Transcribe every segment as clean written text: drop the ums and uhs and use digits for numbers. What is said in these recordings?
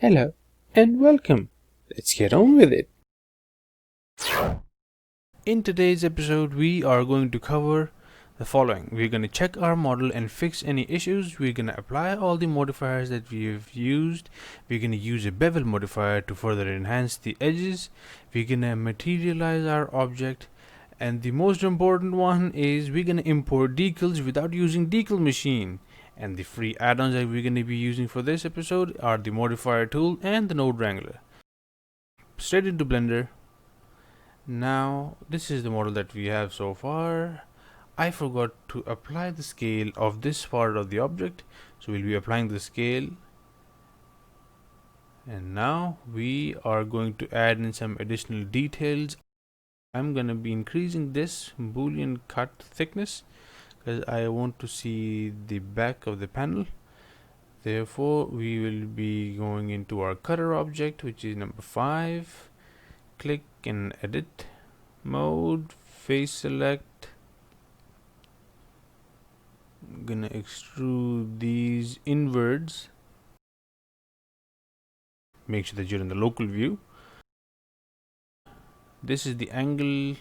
Hello and welcome. Let's get on with it. In today's episode, we are going to cover the following. We're going to check our model and fix any issues. We're going to apply all the modifiers that we've used. We're going to use a bevel modifier to further enhance the edges. We're going to materialize our object. And the most important one is we're going to import decals without using decal machine. And the free add-ons that we're going to be using for this episode are the Modifier Tool and the Node Wrangler. Straight into Blender. Now, this is the model that we have so far. I forgot to apply the scale of this part of the object, so we'll be applying the scale. And now we are going to add in some additional details. I'm going to be increasing this Boolean cut thickness because I want to see the back of the panel. Therefore, we will be going into our cutter object, which is number 5. Click in edit mode, face select. I'm gonna extrude these inwards. Make sure that you're in the local view. This is the angle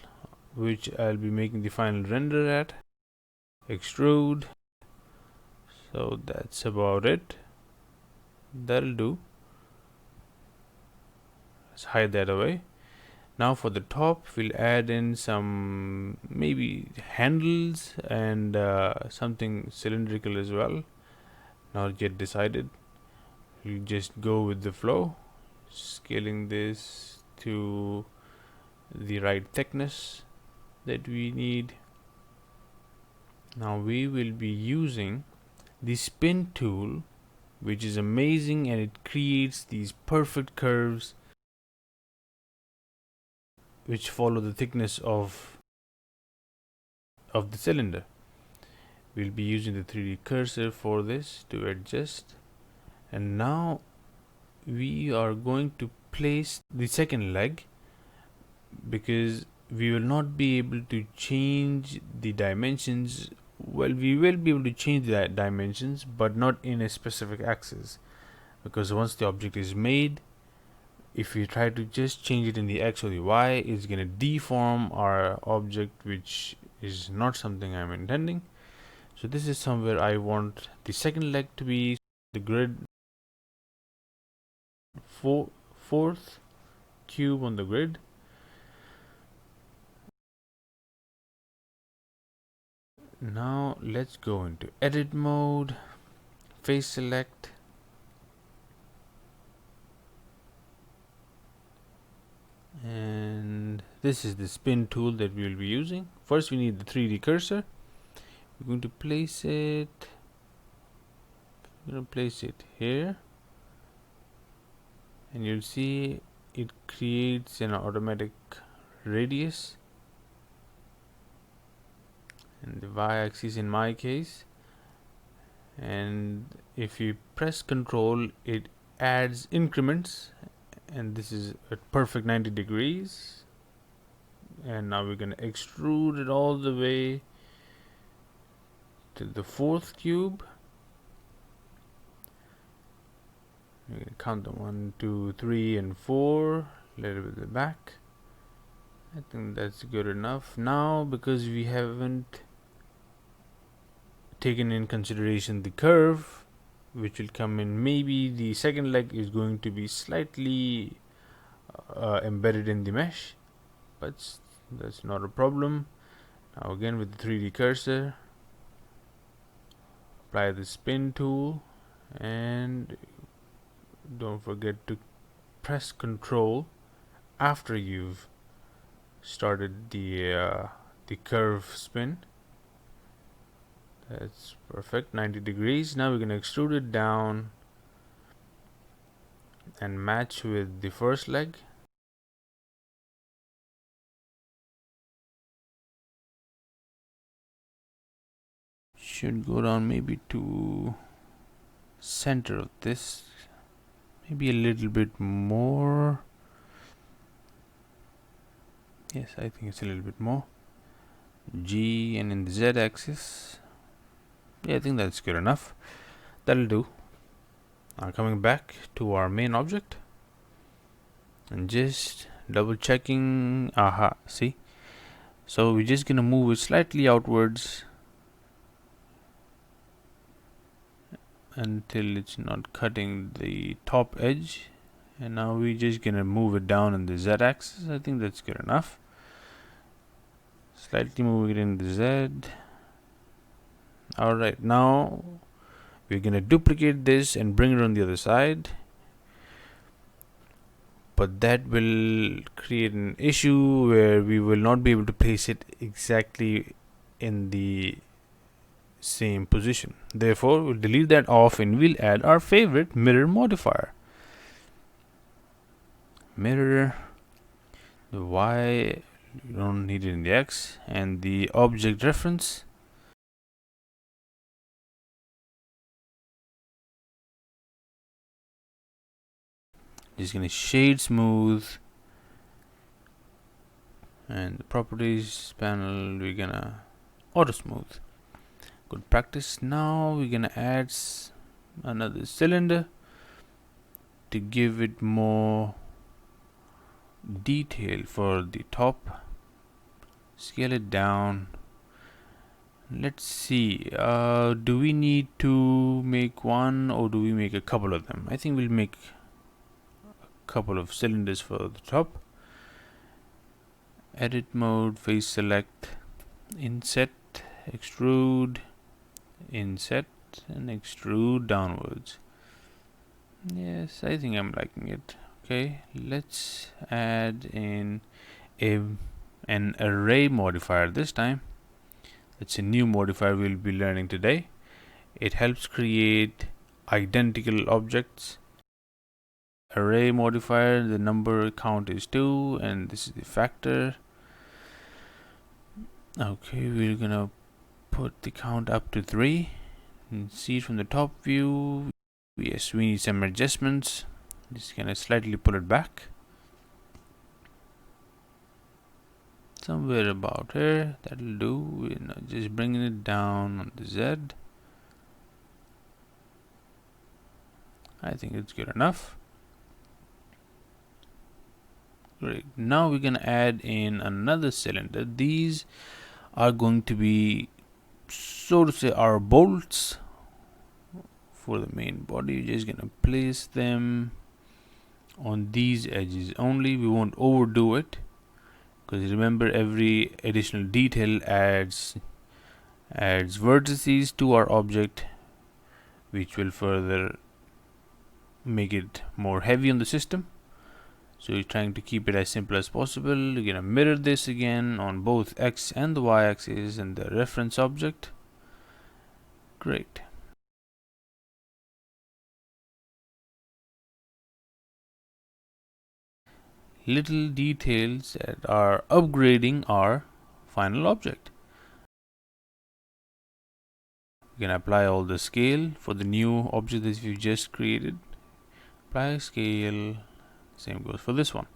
which I'll be making the final render at. Extrude. So that's about it. That'll do. Let's hide that away. Now for the top, we'll add in some maybe handles and something cylindrical as well. Not yet decided. We'll just go with the flow, scaling this to the right thickness that we need. Now we will be using the spin tool, which is amazing, and it creates these perfect curves which follow the thickness of the cylinder. We'll be using the 3D cursor for this to adjust. And now we are going to place the second leg, because we will not be able to change the dimensions. Well, we will be able to change the dimensions, but not in a specific axis, because once the object is made, if we try to just change it in the X or the Y, it's going to deform our object, which is not something I'm intending. So this is somewhere I want the second leg to be. The grid, fourth cube on the grid. Now let's go into edit mode, face select. And this is the spin tool that we will be using. First we need the 3D cursor. We're going to place it here, and you'll see it creates an automatic radius, and the y-axis in my case. And if you press Control, it adds increments, and this is at perfect 90 degrees. And now we're going to extrude it all the way to the fourth cube. We're going to count them 1, 2, 3, and 4. A little bit at the back. I think that's good enough. Now, because we haven't taken in consideration the curve, which will come in, maybe the second leg is going to be slightly embedded in the mesh, but that's not a problem. Now again, with the 3D cursor, apply the spin tool, and don't forget to press Control after you've started the curve spin. That's perfect, 90 degrees. Now we're going to extrude it down and match with the first leg. Should go down maybe to center of this, maybe a little bit more. Yes, I think it's a little bit more. G, and in the Z axis, yeah, I think that's good enough. That'll do. Now coming back to our main object and just double checking. Aha, see? So we're just gonna move it slightly outwards until it's not cutting the top edge, and now we're just gonna move it down in the z-axis. I think that's good enough. Slightly moving it in the z. Alright, now we're gonna duplicate this and bring it on the other side, but that will create an issue where we will not be able to place it exactly in the same position. Therefore, we'll delete that off and we'll add our favorite mirror modifier. Mirror, the y, you don't need it in the x, and the object reference. Just gonna shade smooth, and the properties panel we're gonna auto smooth. Good practice. Now we're gonna add another cylinder to give it more detail for the top. Scale it down. Let's see, do we need to make one or do we make a couple of them? I think we'll make a couple of cylinders for the top. Edit mode, face select, inset, extrude, inset, and extrude downwards. Yes, I think I'm liking it. Okay, let's add in an array modifier this time. It's a new modifier we'll be learning today. It helps create identical objects. Array modifier, the number count is 2 and this is the factor. Okay, we're gonna put the count up to 3 and see it from the top view. Yes, we need some adjustments. Just gonna slightly pull it back somewhere about here. That'll do. You know, just bringing it down on the Z. I think it's good enough. Great. Now we're gonna add in another cylinder. These are going to be, so to say, our bolts for the main body. We're just gonna place them on these edges only. We won't overdo it, because remember, every additional detail adds vertices to our object, which will further make it more heavy on the system. So you're trying to keep it as simple as possible. You're gonna mirror this again on both x and the y axis and the reference object. Great. Little details that are upgrading our final object. You can apply all the scale for the new object that we've just created. Apply scale. Same goes for this one.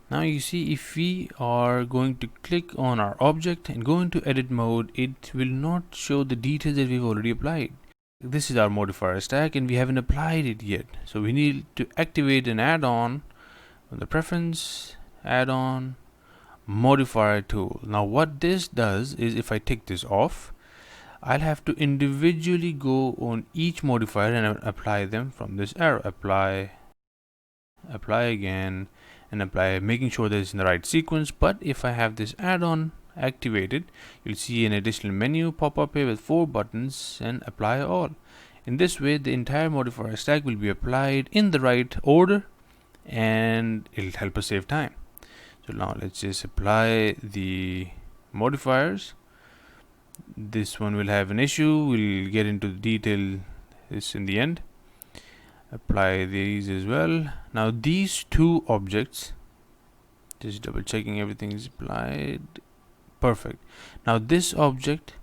Now you see, if we are going to click on our object and go into edit mode, it will not show the details that we've already applied. This is our modifier stack and we haven't applied it yet. So we need to activate an add-on on the preference, add-on, modifier tool. Now what this does is, if I take this off, I'll have to individually go on each modifier and apply them from this arrow. Apply again, and apply, making sure that it's in the right sequence. But if I have this add-on activated, you'll see an additional menu pop up here with 4 buttons and apply all. In this way, the entire modifier stack will be applied in the right order and it'll help us save time. So now let's just apply the modifiers. This one will have an issue. We'll get into the detail this in the end. Apply these as well. Now these two objects, just double checking everything is applied. Perfect. Now this object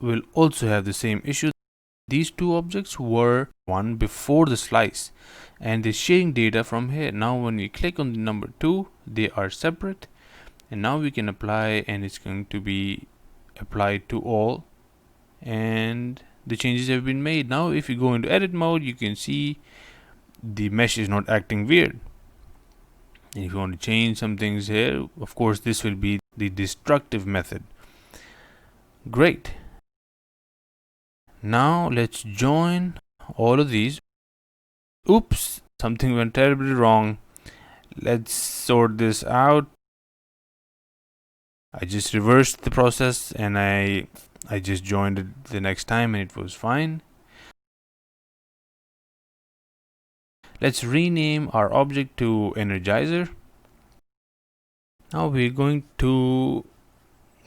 will also have the same issue. These two objects were one before the slice and they're sharing data from here. Now when we click on the number 2, they are separate, and now we can apply, and it's going to be applied to all, and the changes have been made. Now if you go into edit mode, you can see the mesh is not acting weird. And if you want to change some things here, of course this will be the destructive method. Great. Now let's join all of these. Oops, something went terribly wrong. Let's sort this out. I just reversed the process, and I just joined it the next time, and it was fine. Let's rename our object to Energizer. Now we're going to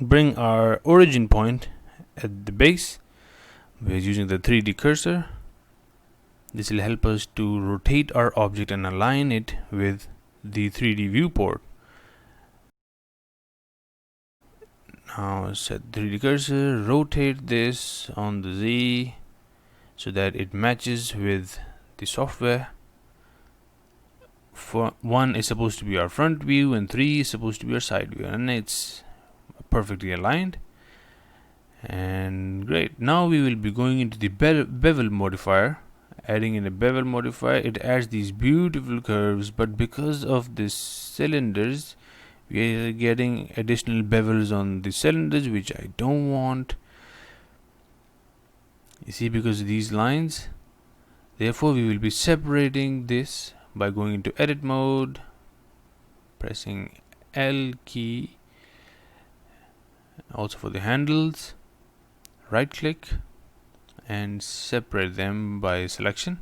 bring our origin point at the base. We're using the 3D cursor. This will help us to rotate our object and align it with the 3D viewport. Now set 3D cursor, rotate this on the Z so that it matches with the software. 1 is supposed to be our front view and 3 is supposed to be our side view, and it's perfectly aligned. And great. Now we will be going into the bevel modifier. Adding in a bevel modifier, it adds these beautiful curves, but because of the cylinders, we are getting additional bevels on the cylinders, which I don't want. You see, because of these lines. Therefore we will be separating this by going into edit mode, pressing L key, also for the handles, right click and separate them by selection.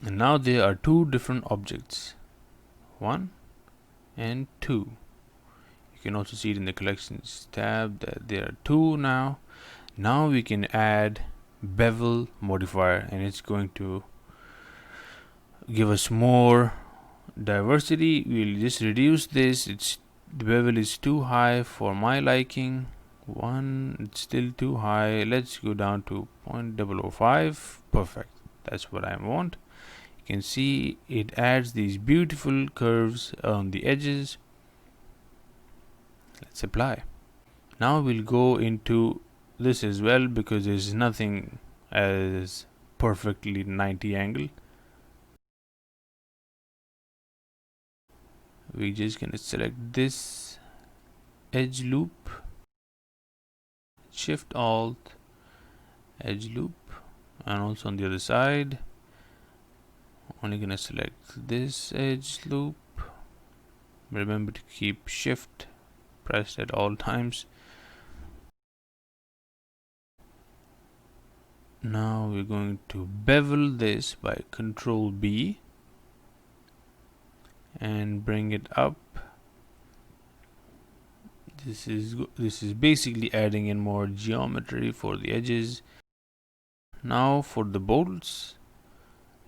And now there are two different objects, 1 and 2. You can also see it in the collections tab that there are 2 now. Now we can add bevel modifier, and it's going to give us more diversity. We'll just reduce this. The bevel is too high for my liking. 1, it's still too high. Let's go down to 0.005. Perfect. That's what I want. You can see it adds these beautiful curves on the edges. Let's apply. Now we'll go into this as well, because there's nothing as perfectly 90 angle. We're just gonna select this edge loop, Shift Alt, edge loop, and also on the other side. Only gonna select this edge loop. Remember to keep Shift pressed at all times. Now we're going to bevel this by Control B and bring it up. This is basically adding in more geometry for the edges. Now for the bolts,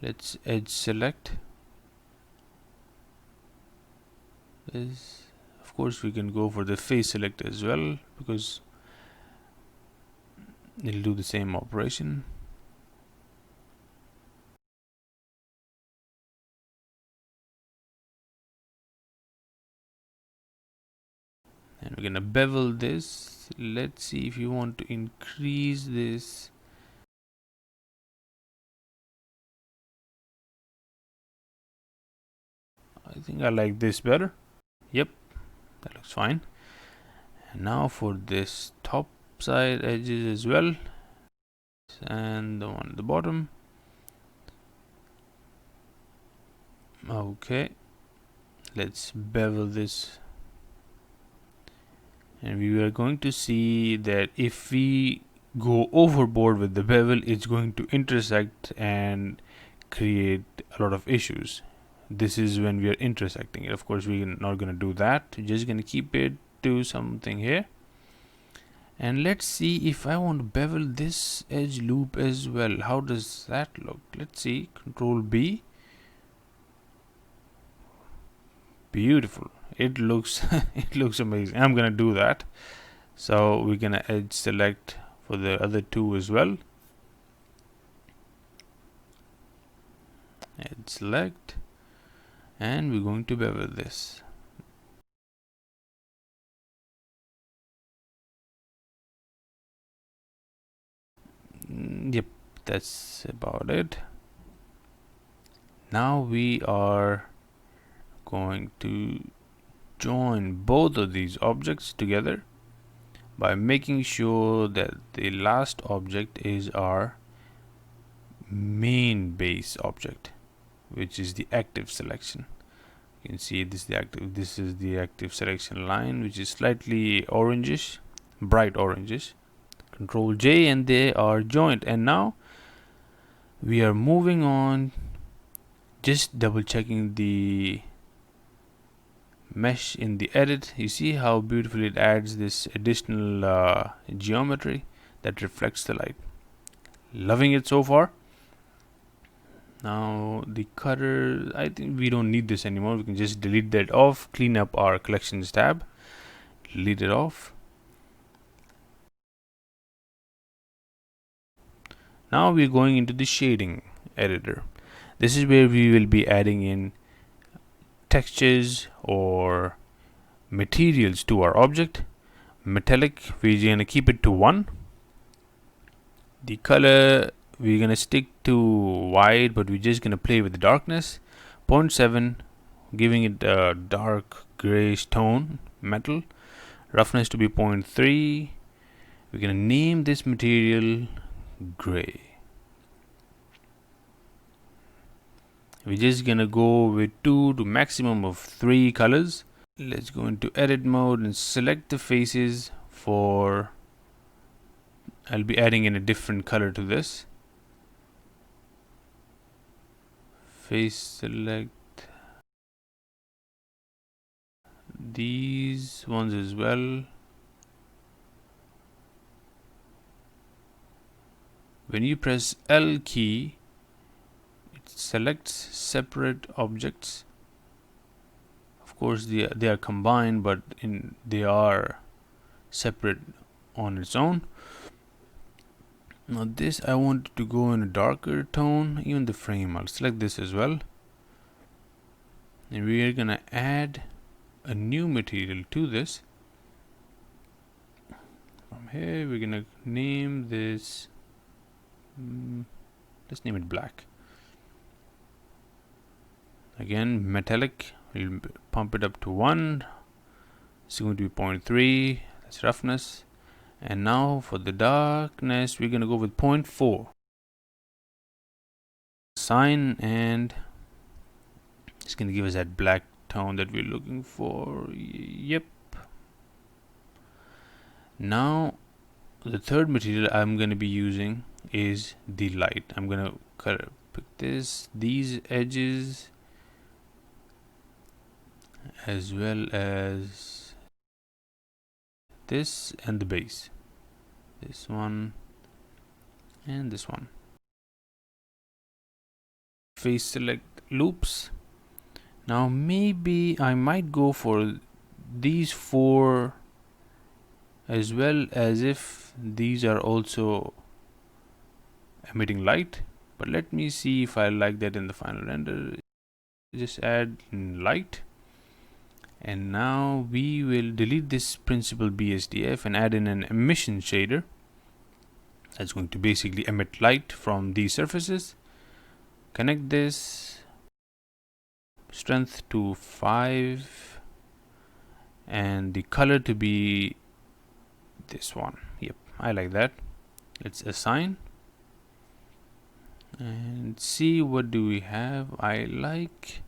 let's edge select this. Of course we can go for the face select as well, because it'll do the same operation. And we're gonna bevel this. Let's see if you want to increase this. I think I like this better. Yep, that looks fine. And now for this top side edges as well, and the one at the bottom. Okay, let's bevel this, and we are going to see that if we go overboard with the bevel, it's going to intersect and create a lot of issues. This is when we are intersecting it. Of course we're not going to do that. We're just going to keep it to something here. And let's see if I want to bevel this edge loop as well. How does that look? Let's see. Control B. Beautiful. It looks it looks amazing. I'm gonna do that. So we're gonna edge select for the other two as well. Add select, and we're going to bevel this. Yep, that's about it. Now we are going to join both of these objects together by making sure that the last object is our main base object, which is the active selection. You can see this is the active selection line, which is slightly orangish, bright orangish. Control J, and they are joined. And now we are moving on, just double checking the mesh in the edit. You see how beautifully it adds this additional geometry that reflects the light. Loving it so far. Now the cutter, I think we don't need this anymore. We can just delete that off, clean up our collections tab, delete it off. Now we're going into the shading editor. This is where we will be adding in textures or materials to our object. Metallic, we're going to keep it to 1. The color, we're going to stick to white, but we're just going to play with the darkness. 0.7, giving it a dark grayish tone, metal. Roughness to be 0.3. We're going to name this material gray. We're just gonna go with 2 to maximum of 3 colors. Let's go into edit mode and select the faces for, I'll be adding in a different color to this. Face select these ones as well. When you press L key, selects separate objects. Of course they are combined, but they are separate on its own. Now this, I want to go in a darker tone. Even the frame, I'll select this as well, and we are gonna add a new material to this. From here we're gonna name this, let's name it black. Again, metallic, we'll pump it up to 1. It's going to be 0.3, that's roughness. And now for the darkness, we're going to go with 0.4. Sign, and it's going to give us that black tone that we're looking for. Yep. Now, the third material I'm going to be using is the light. I'm going to pick these edges, as well as this and the base, this one and this one. Face select loops. Now maybe I might go for these 4 as well, as if these are also emitting light, but let me see if I like that in the final render. Just add light. And now we will delete this principal BSDF and add in an emission shader that's going to basically emit light from these surfaces. Connect this, strength to 5, and the color to be this one. Yep, I like that. Let's assign and see what do we have. I like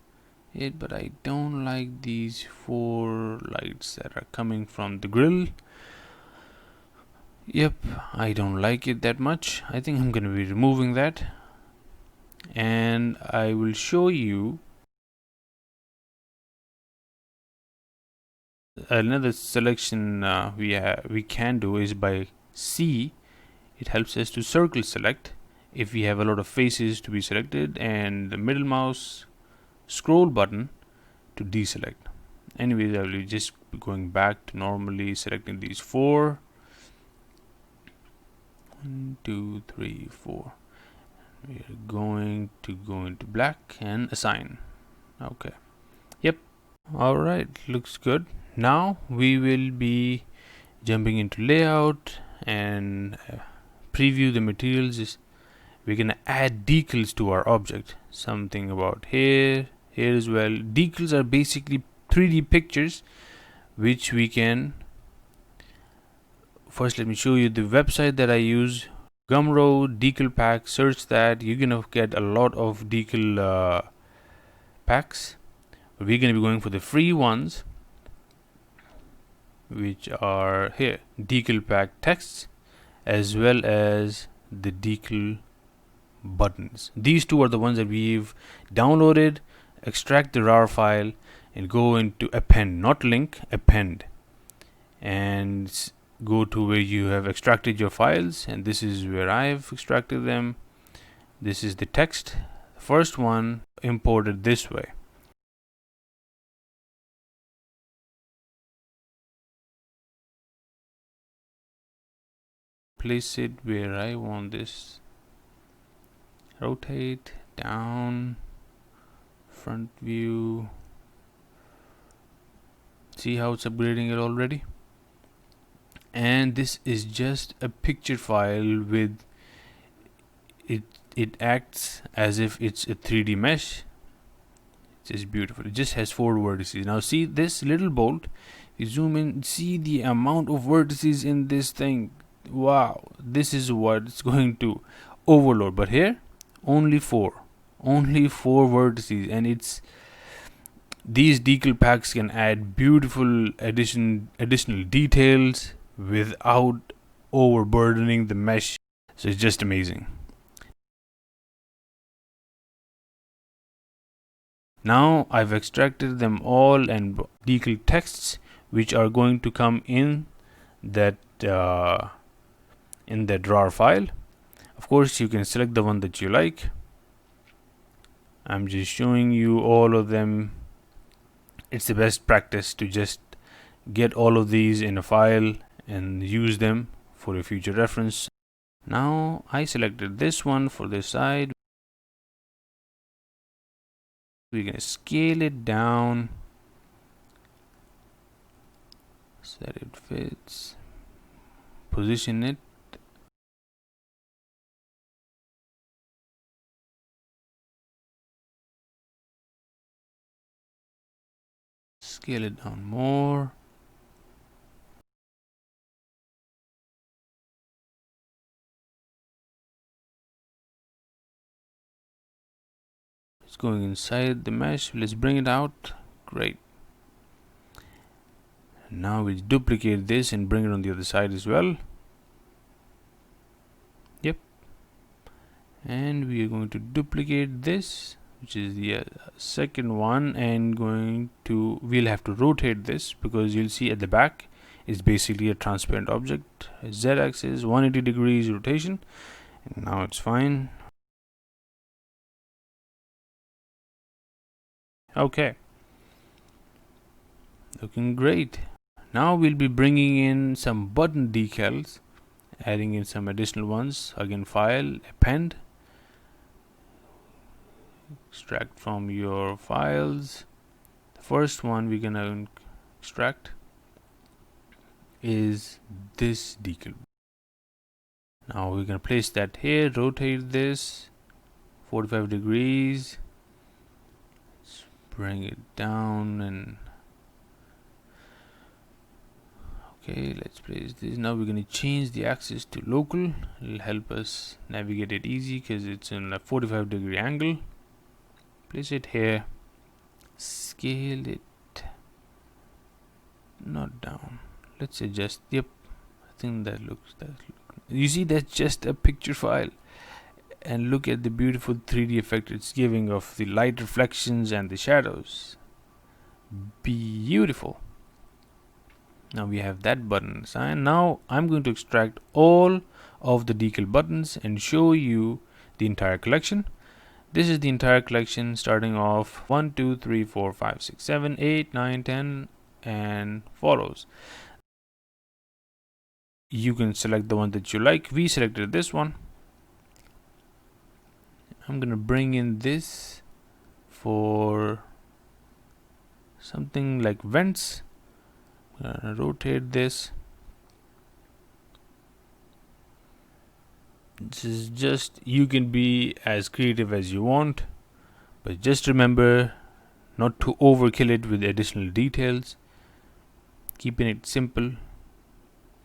it, but I don't like these 4 lights that are coming from the grill. Yep, I don't like it that much. I think I'm going to be removing that, and I will show you another selection we can do is by C. It helps us to circle select if we have a lot of faces to be selected, and the middle mouse scroll button to deselect. Anyways, I will just be going back to normally selecting these 4. 1, 2, 3, 4. we're going to go into black and assign. Okay, yep. All right, looks good. Now we will be jumping into layout and preview the materials. We're gonna add decals to our object. Something about here as well. Decals are basically 3D pictures which we can. First, let me show you the website that I use. Gumroad decal pack. Search that. You're gonna get a lot of decal packs. But we're gonna be going for the free ones, which are here: decal pack texts as well as the decal buttons. These two are the ones that we've downloaded. Extract the RAR file and go into append, not link, append, and go to where you have extracted your files, and this is where I've extracted them. This is the text. The first one imported this way. Place it where I want this. Rotate down, front view. See how it's upgrading it already? And this is just a picture file with it acts as if it's a 3D mesh. It's just beautiful. It just has 4 vertices. Now see this little bolt. If you zoom in, see the amount of vertices in this thing. Wow, this is what it's going to overload. But here only 4 vertices, and it's these decal packs can add beautiful additional details without overburdening the mesh. So it's just amazing. Now I've extracted them all and decal texts which are going to come in that RAR file. Of course, you can select the one that you like. I'm just showing you all of them. It's the best practice to just get all of these in a file and use them for a future reference. Now I selected this one for this side. We're going to scale it down so that it fits. Position it. Scale it down more. It's going inside the mesh. Let's bring it out. Great. Now we duplicate this and bring it on the other side as well. Yep. And we are going to duplicate this, which is the second one, and we'll have to rotate this because you'll see at the back is basically a transparent object. Z-axis 180 degrees rotation, and now it's fine. Okay, looking great. Now we'll be bringing in some button decals, adding in some additional ones. Again, file, append, extract from your files. The first one we're gonna extract is this decal. Now we're gonna place that here, rotate this 45 degrees. Let's bring it down and okay, let's place this. Now we're going to change the axis to local. It'll help us navigate it easy because it's in a 45 degree angle. Place it here. Scale it. Not down. Let's adjust. Yep, I think that looks. You see, that's just a picture file. And look at the beautiful 3D effect it's giving of the light reflections and the shadows. Beautiful. Now we have that button assigned. Now I'm going to extract all of the decal buttons and show you the entire collection. This is the entire collection starting off 1, 2, 3, 4, 5, 6, 7, 8, 9, 10 and follows. You can select the one that you like. We selected this one. I'm gonna bring in this for something like vents. I'm gonna rotate this. This is just, you can be as creative as you want, but just remember not to overkill it with additional details. Keeping it simple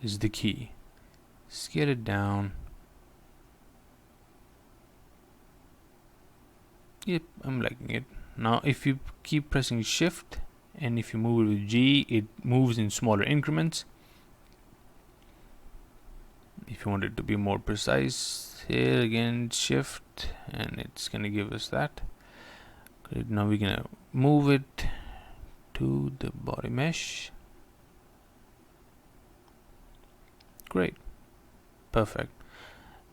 is the key. Scale it down. Yep, I'm liking it. Now if you keep pressing shift and if you move it with G, it moves in smaller increments. If you want it to be more precise, here again shift and it's gonna give us that. Great. Now we're gonna move it to the body mesh. Great, perfect.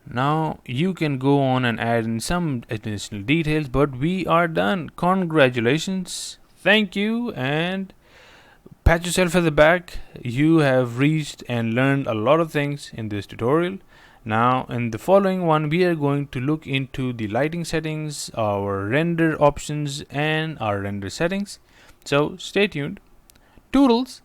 Now you can go on and add in some additional details, but we are done. Congratulations, thank you, and pat yourself at the back. You have reached and learned a lot of things in this tutorial. Now in the following one, we are going to look into the lighting settings, our render options, and our render settings. So stay tuned. Toodles.